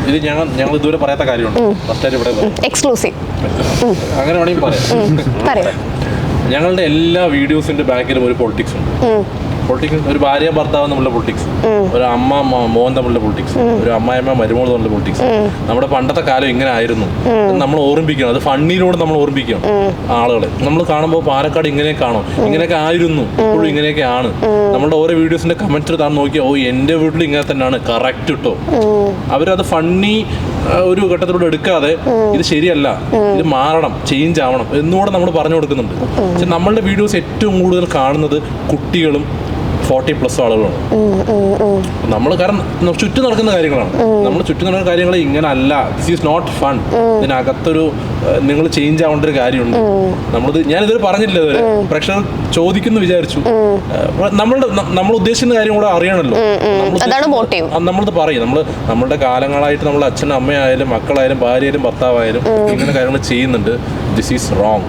ഇത് ഞങ്ങൾ ഇതുവരെ പറയാത്ത കാര്യമുണ്ട്. ഫസ്റ്റ് ഇവിടെ എക്സ്ക്ലൂസീവ് അങ്ങനെ വേണമെങ്കിൽ പറയാം. ഞങ്ങളുടെ എല്ലാ വീഡിയോസിന്റെ ബാക്കിലും ഒരു പൊളിറ്റിക്സ് ഉണ്ട്. പൊളിറ്റിക്സ് ഒരു ഭാര്യ ഭർത്താവ് തമ്മിലുള്ള പൊളിറ്റിക്സ്, ഒരു അമ്മ മോൻ തമ്മിലുള്ള പൊളിറ്റിക്സ്, ഒരു അമ്മായിമ്മ മരുമോൾ തമ്മിലുള്ള പൊളിറ്റിക്സ്. നമ്മുടെ പണ്ടത്തെ കാലം ഇങ്ങനെ ആയിരുന്നു നമ്മൾ ഓർമ്മിക്കണം. അത് ഫണ്ണിലൂടെ നമ്മൾ ഓർമ്മിക്കണം ആളുകളെ. നമ്മൾ കാണുമ്പോൾ പാലക്കാട് ഇങ്ങനെ കാണും, ഇങ്ങനെയൊക്കെ ആയിരുന്നു, ഇപ്പോഴും ഇങ്ങനെയൊക്കെ ആണ്. നമ്മളുടെ ഓരോ വീഡിയോസിന്റെ കമന്റ്സ് താൻ നോക്കിയാൽ ഓ എൻ്റെ വീട്ടിൽ ഇങ്ങനെ തന്നെയാണ് കറക്റ്റ് കിട്ടോ. അവരത് ഫണ്ണി ഒരു ഘട്ടത്തിലൂടെ എടുക്കാതെ ഇത് ശരിയല്ല, ഇത് മാറണം, ചേഞ്ച് ആവണം എന്നുകൂടെ നമ്മൾ പറഞ്ഞു കൊടുക്കുന്നുണ്ട്. പക്ഷെ നമ്മളുടെ വീഡിയോസ് ഏറ്റവും കൂടുതൽ കാണുന്നത് കുട്ടികളും 40+ ആളുകളാണ്. നമ്മൾ കാരണം ചുറ്റും നടക്കുന്ന കാര്യങ്ങളാണ്. നമ്മൾ ചുറ്റും നടക്കുന്ന കാര്യങ്ങൾ ഇങ്ങനെ അല്ല, ദിസ് ഈസ് നോട്ട് ഫൺ. ഇതിനകത്തൊരു നിങ്ങൾ ചേഞ്ച് ആവേണ്ട ഒരു കാര്യമുണ്ട്. ഞാനിതൊരു പറഞ്ഞില്ല, ഇതുവരെ പ്രേക്ഷകർ ചോദിക്കുന്നു വിചാരിച്ചു. നമ്മൾ ഉദ്ദേശിക്കുന്ന കാര്യം കൂടെ അറിയണമല്ലോ. നമ്മളത് പറയും. നമ്മളുടെ കാലങ്ങളായിട്ട് നമ്മൾ അച്ഛനും അമ്മയായാലും മക്കളായാലും ഭാര്യയായാലും ഭർത്താവായാലും ഇങ്ങനെ കാര്യങ്ങൾ ചെയ്യുന്നുണ്ട്. This is wrong.